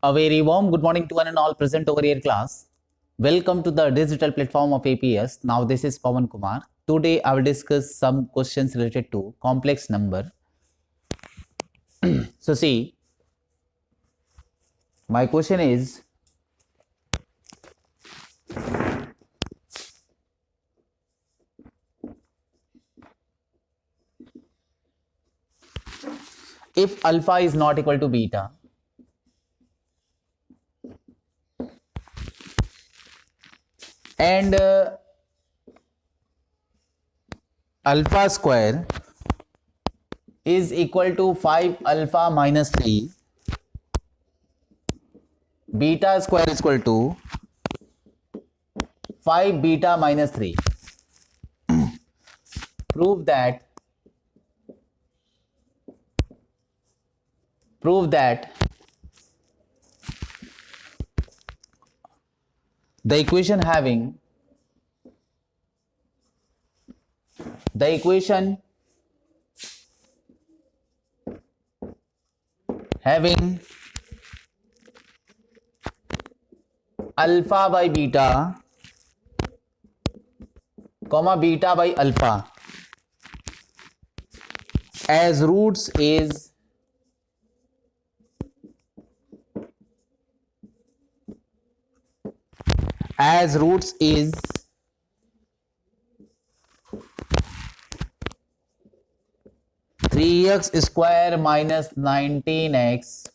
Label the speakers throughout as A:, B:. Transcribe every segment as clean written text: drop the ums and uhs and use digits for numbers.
A: A very warm good morning to one and all present over here class. Welcome to the digital platform of APS. Now this is Pawan Kumar. Today I will discuss some questions related to complex number. So see, my question is, if alpha is not equal to beta, and alpha square is equal to 5 alpha minus 3, beta square is equal to 5 beta minus 3. Prove that the equation having alpha by beta comma beta by alpha as roots is three x square minus 19x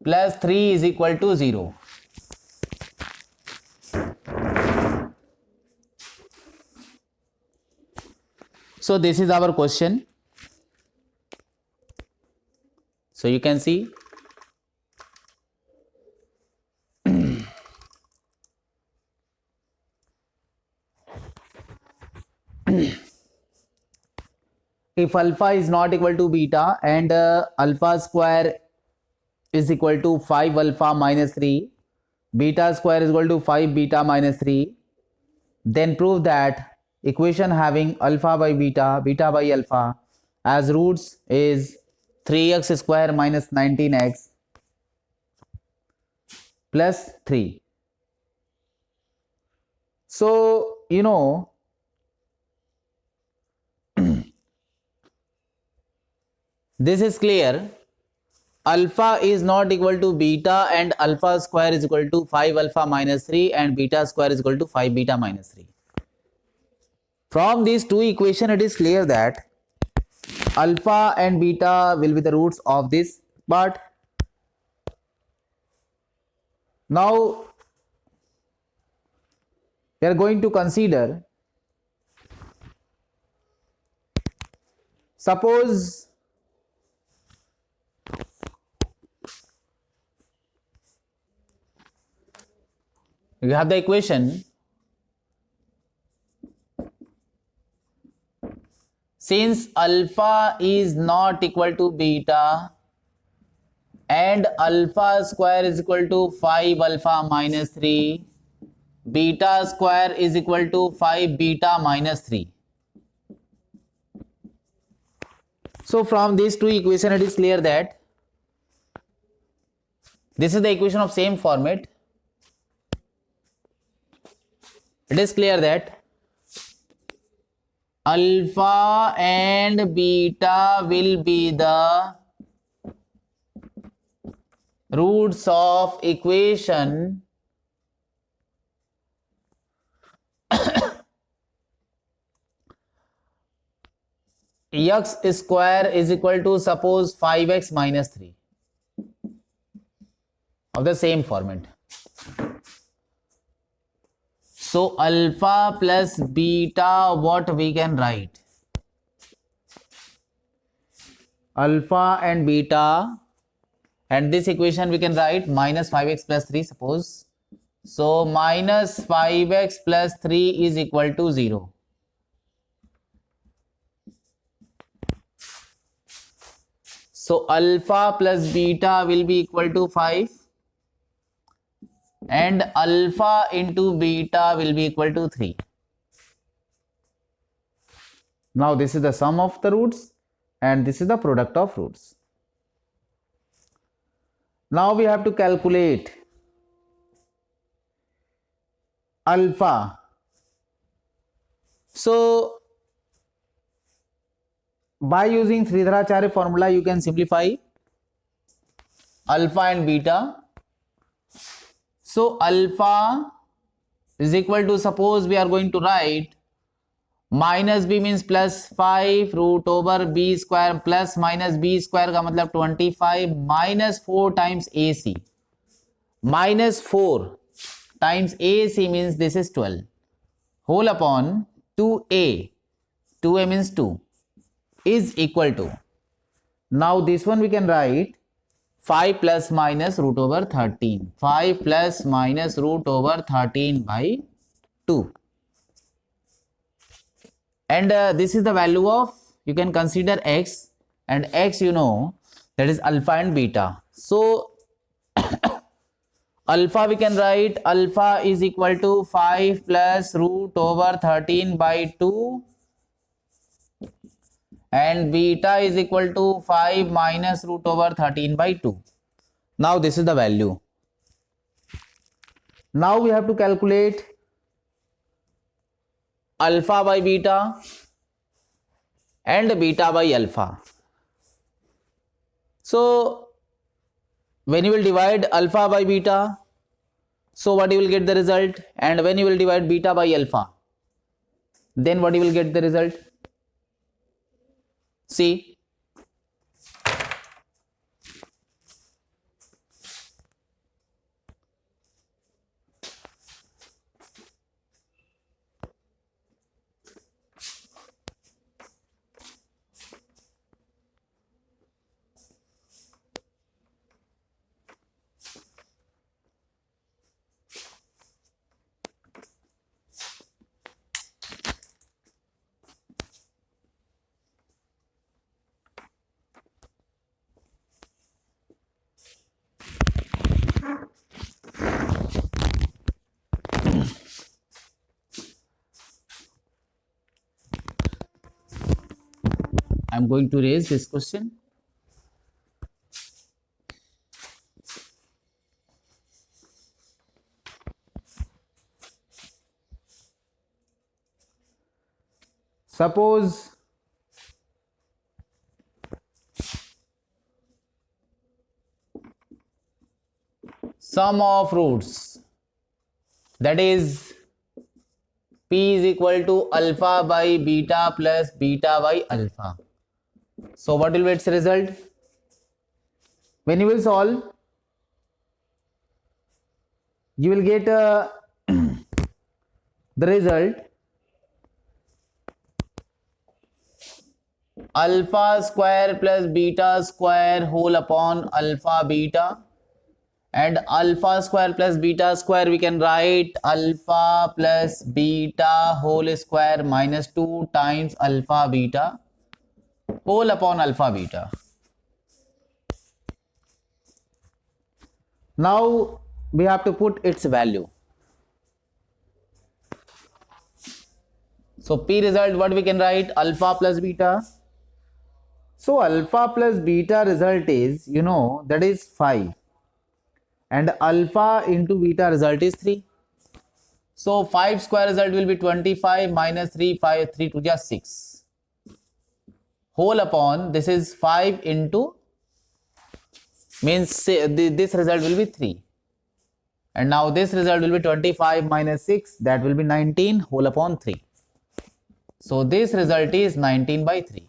A: plus 3 is equal to 0. So this is our question. So you can see if alpha is not equal to beta and alpha square is equal to 5 alpha minus 3, beta square is equal to 5 beta minus 3, then prove that equation having alpha by beta, beta by alpha as roots is 3x square minus 19x plus 3. So, you know, this is clear. Alpha is not equal to beta and alpha square is equal to 5 alpha minus 3 and beta square is equal to 5 beta minus 3. From these two equations, it is clear that alpha and beta will be the roots of this. But now we are going to consider, suppose you have the equation since alpha is not equal to beta and alpha square is equal to 5 alpha minus 3, beta square is equal to 5 beta minus 3. So from these two equations, it is clear that this is the equation of same format. It is clear that alpha and beta will be the roots of equation x square is equal to suppose 5x minus 3 of the same format. So alpha plus beta, what we can write? Alpha and beta, and this equation we can write minus 5x plus 3 suppose. So minus 5x plus 3 is equal to 0. So alpha plus beta will be equal to 5 and alpha into beta will be equal to 3. Now this is the sum of the roots and this is the product of roots. Now we have to calculate alpha. So by using Sridharacharya formula you can simplify alpha and beta. So alpha is equal to, suppose we are going to write minus b means plus 5 root over b square plus minus b square का मतलब 25 minus 4 times ac. Minus 4 times ac means this is 12 whole upon 2a. 2a means 2 is equal to, now this one we can write 5 plus minus root over 13. 5 plus minus root over 13 by 2. And this is the value of, you can consider x, and x you know that is alpha and beta. So alpha we can write alpha is equal to 5 plus root over 13 by 2 and beta is equal to 5 minus root over 13 by 2. Now this is the value. Now we have to calculate alpha by beta and beta by alpha. So when you will divide alpha by beta, so what you will get the result, and when you will divide beta by alpha, then what you will get the result. See, I am going to raise this question. Suppose sum of roots, that is p is equal to alpha by beta plus beta by alpha. So what will be its result? When you will solve, you will get the result alpha square plus beta square whole upon alpha beta, and alpha square plus beta square we can write alpha plus beta whole square minus 2 times alpha beta whole upon alpha beta. Now we have to put its value. So p result, what we can write, alpha plus beta. So alpha plus beta result is, you know, that is 5 and alpha into beta result is 3. So 5 square result will be 25 minus 3, 5, 3 to just 6 whole upon, this is 5 into, means this result will be 3, and now this result will be 25 minus 6, that will be 19 whole upon 3. So this result is 19 by 3.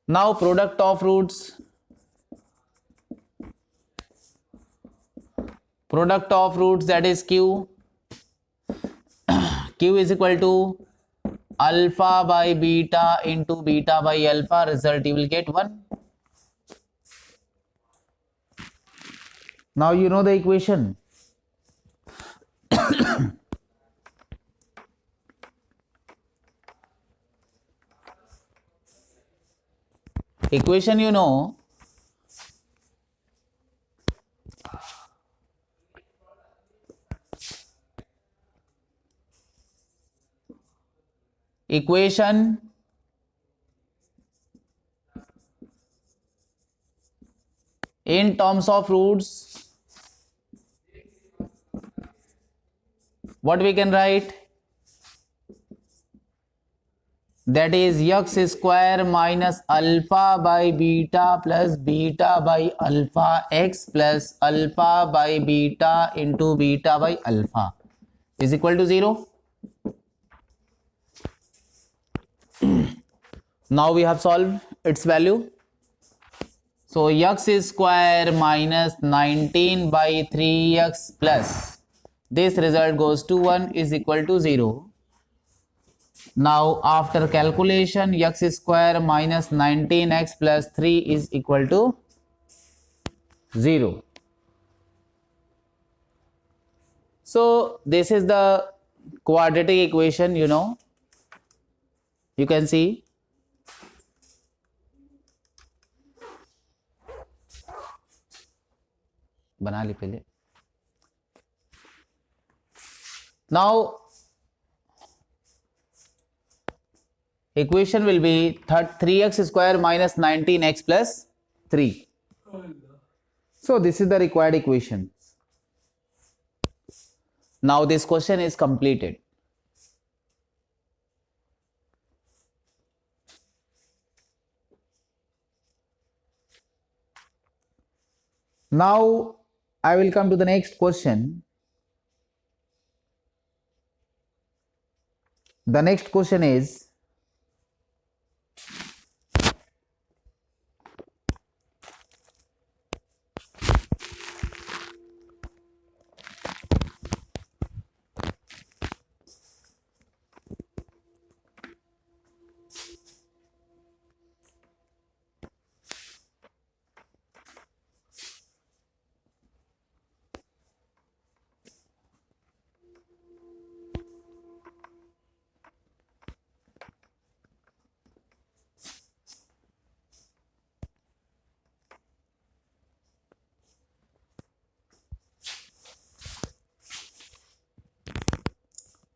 A: Now product of roots. Product of roots, that is q. Q is equal to alpha by beta into beta by alpha. Result you will get 1. Now you know the equation. Equation you know. equation in terms of roots, what we can write, that is x square minus alpha by beta plus beta by alpha x plus alpha by beta into beta by alpha is equal to 0. Now we have solved its value. So x square minus 19 by 3x plus this result goes to 1 is equal to 0. Now after calculation x square minus 19x plus 3 is equal to 0. So this is the quadratic equation, you know, you can see. बना ली पहले. Now equation will be 3x square minus 19x plus 3. So this is the required equation. Now this question is completed. Now I will come to the next question. The next question is,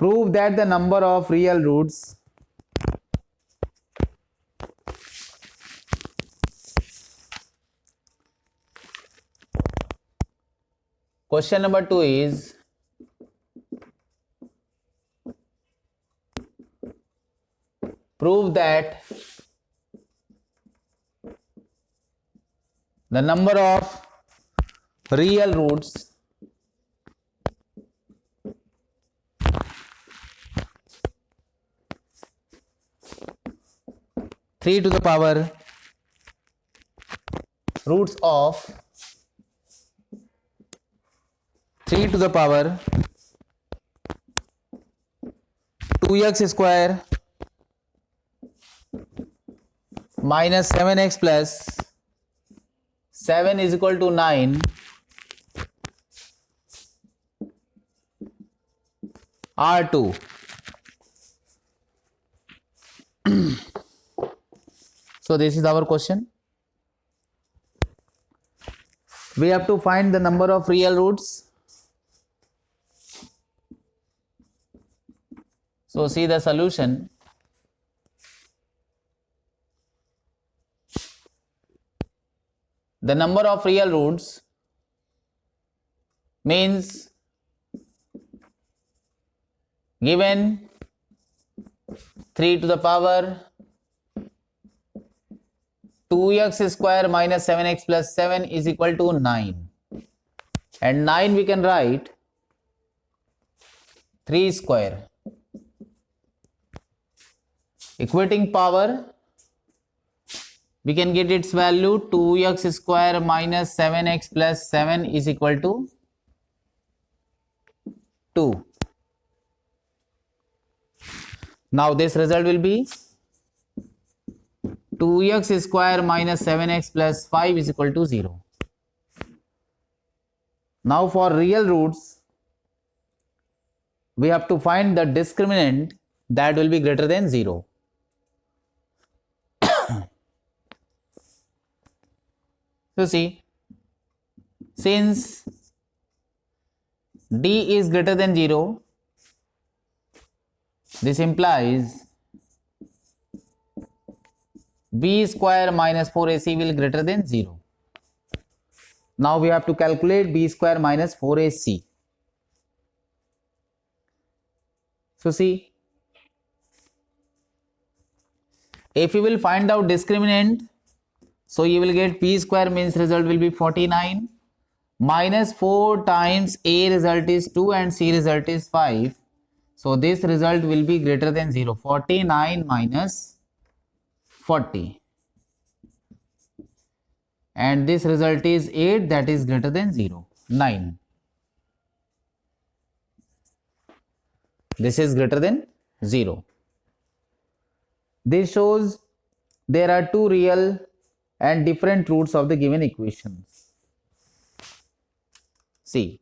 A: prove that the number of real roots question number 2 is prove that the number of real roots three to the power roots of 3 to the power 2x square minus 7x plus 7 is equal to 9 R2. So this is our question. We have to find the number of real roots. So see the solution. The number of real roots means given 3 to the power 2x square minus 7x plus 7 is equal to 9, and 9 we can write 3 square. Equating power, we can get its value 2x square minus 7x plus 7 is equal to 2. Now this result will be 2x square minus 7x plus 5 is equal to 0. Now for real roots, we have to find the discriminant that will be greater than 0. So see, since d is greater than 0, this implies b square minus 4ac will greater than 0. Now we have to calculate b square minus 4ac. So see, if you will find out discriminant, so you will get p square means result will be 49 minus 4 times a result is 2 and c result is 5. So this result will be greater than 0. 49 minus 40. And this result is 8, that is greater than 0. 9. This is greater than 0. This shows there are two real and different roots of the given equations. See.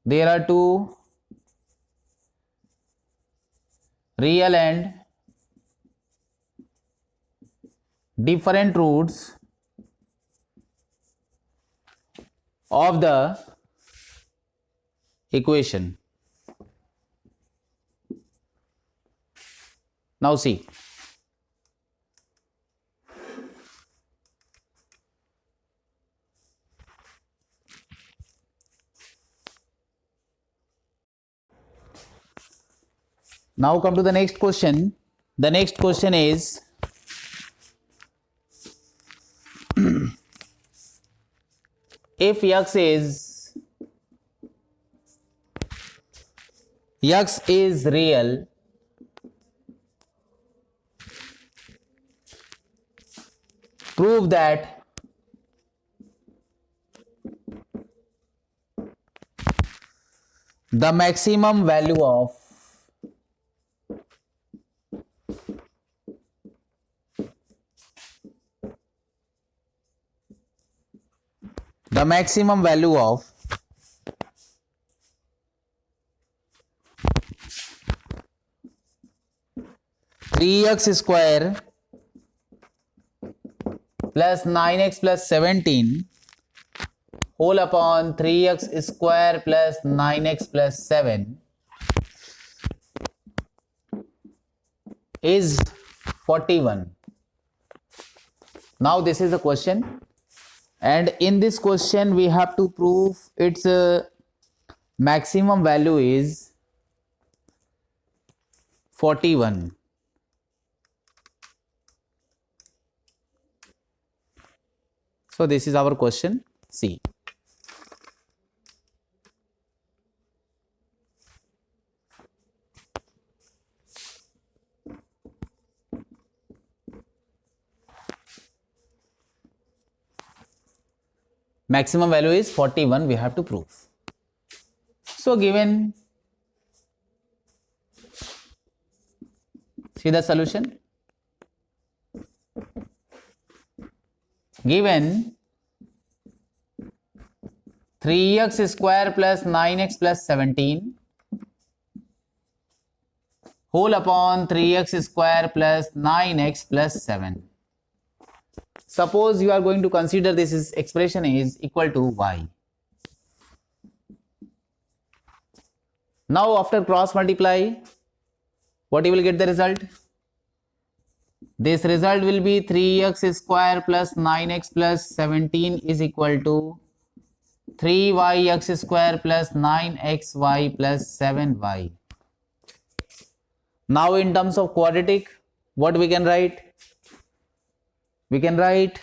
A: There are two real and different roots of the equation. Now see. Now come to the next question. The next question is if x is real, prove that the maximum value of the maximum value of 3x square plus 9x plus 17 whole upon 3x square plus 9x plus 7 is 41. Now this is the question, and in this question we have to prove its maximum value is 41. So this is our question. See. Maximum value is 41, we have to prove. So given, see the solution. Given 3x square plus 9x plus 17 whole upon 3x square plus 9x plus 7. Suppose you are going to consider this expression is equal to y. Now after cross multiply, what you will get the result? This result will be 3x square plus 9x plus 17 is equal to 3yx square plus 9xy plus 7y. Now in terms of quadratic, what we can write? We can write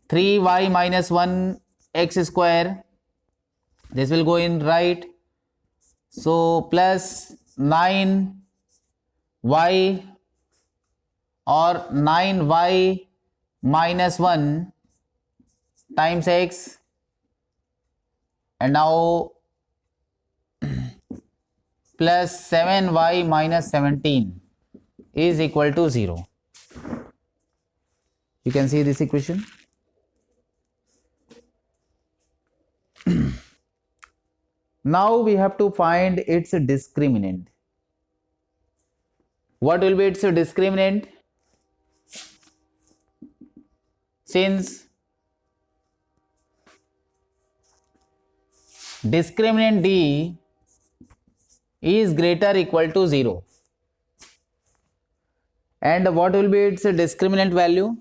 A: 3y minus 1x square. This will go in right. So plus 9y or 9y minus 1 times x, and now plus 7y minus 17 is equal to 0. You can see this equation. Now we have to find its discriminant. What will be its discriminant? Since discriminant D is greater equal to 0. And what will be its discriminant value?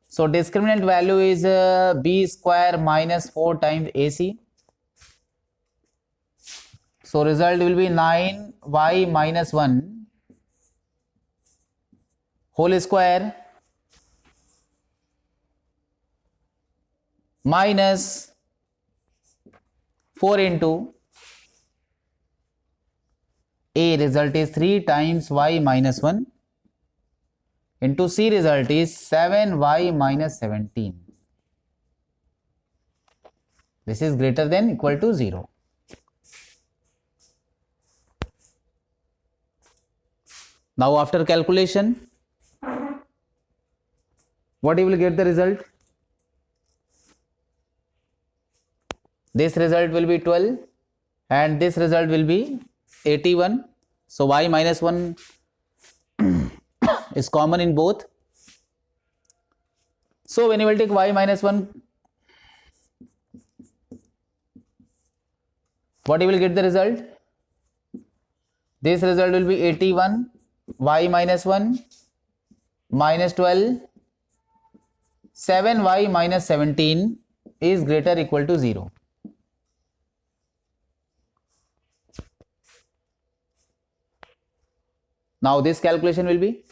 A: So discriminant value is b square minus 4 times AC. So result will be 9y minus 1 whole square minus 4 into A, result is 3 times y minus 1 into C, result is 7y minus 17. This is greater than equal to 0. Now after calculation, what you will get the result? This result will be 12 and this result will be 81. So y minus 1 is common in both. So when you will take y minus 1, what you will get the result? This result will be 81 y minus 1 minus 12 7y minus 17 is greater or equal to 0. Now this calculation will be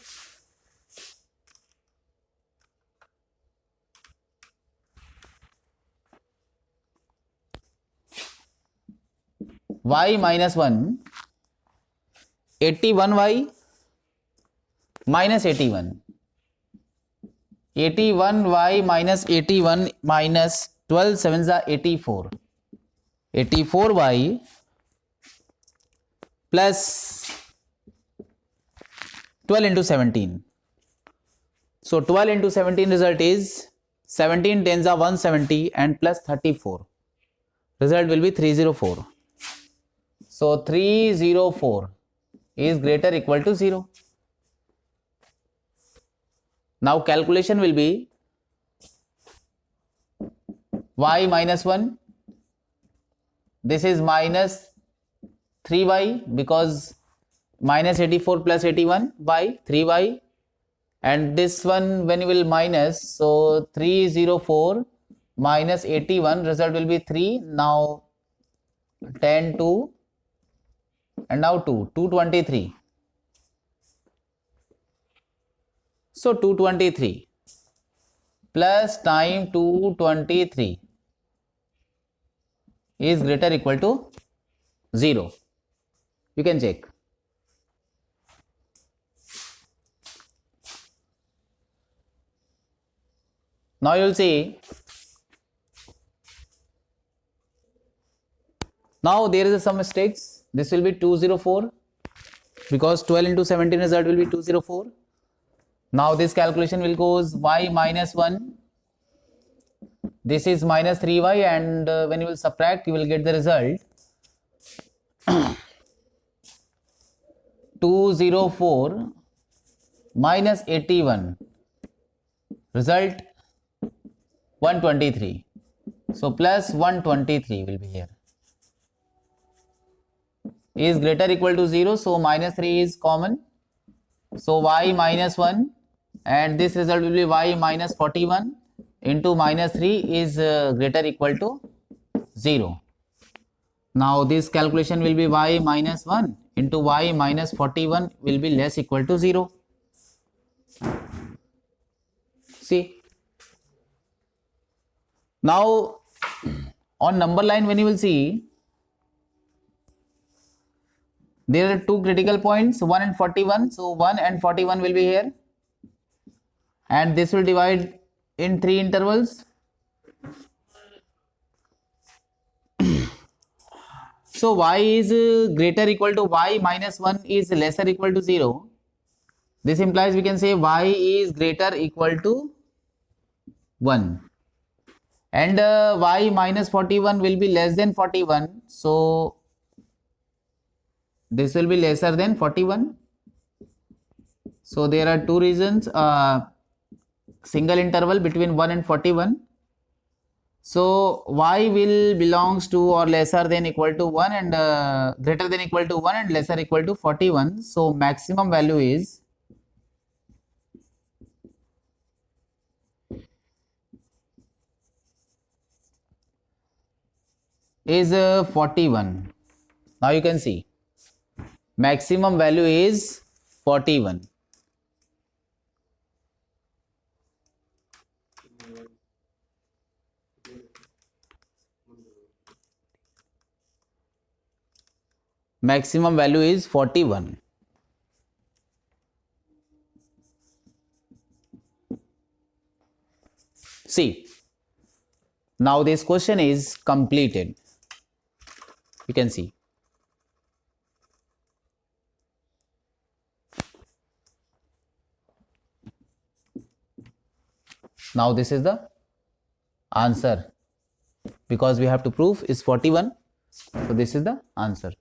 A: y minus 1 81y minus 81 81y minus 81 minus 12 sevens are 84 84y plus 12 into 17. So 12 into 17 result is 17 tens are 170 and plus 34. Result will be 304. So 304 is greater or equal to 0. Now calculation will be y minus 1. This is minus 3y because minus 84 plus 81 by 3y, and this one when you will minus, so 304 minus 81 result will be 3. Now 10 2 and now 223. So 223 plus time 223 is greater or equal to 0. You can check. Now you will see, now there is some mistakes. This will be 204 because 12 into 17 result will be 204. Now this calculation will goes y minus 1. This is minus 3y, and when you will subtract, you will get the result 204 minus 81. Result 123. So plus 123 will be here. Is greater or equal to 0. So minus 3 is common. So y minus 1 and this result will be y minus 41 into minus 3 is greater or equal to 0. Now this calculation will be y minus 1 into y minus 41 will be less equal to 0. See. Now on number line when you will see, there are two critical points 1 and 41. So 1 and 41 will be here, and this will divide in 3 intervals. So y is greater or equal to y minus 1 is lesser or equal to 0. This implies we can say y is greater or equal to 1. And y minus 41 will be less than 41. So this will be lesser than 41. So there are two reasons, single interval between 1 and 41. So y will belongs to or lesser than equal to 1 and greater than equal to 1 and lesser equal to 41. So maximum value is 41. Now you can see maximum value is 41. Maximum value is 41. See, now this question is completed. You can see. Now this is the answer, because we have to prove is 41. So this is the answer.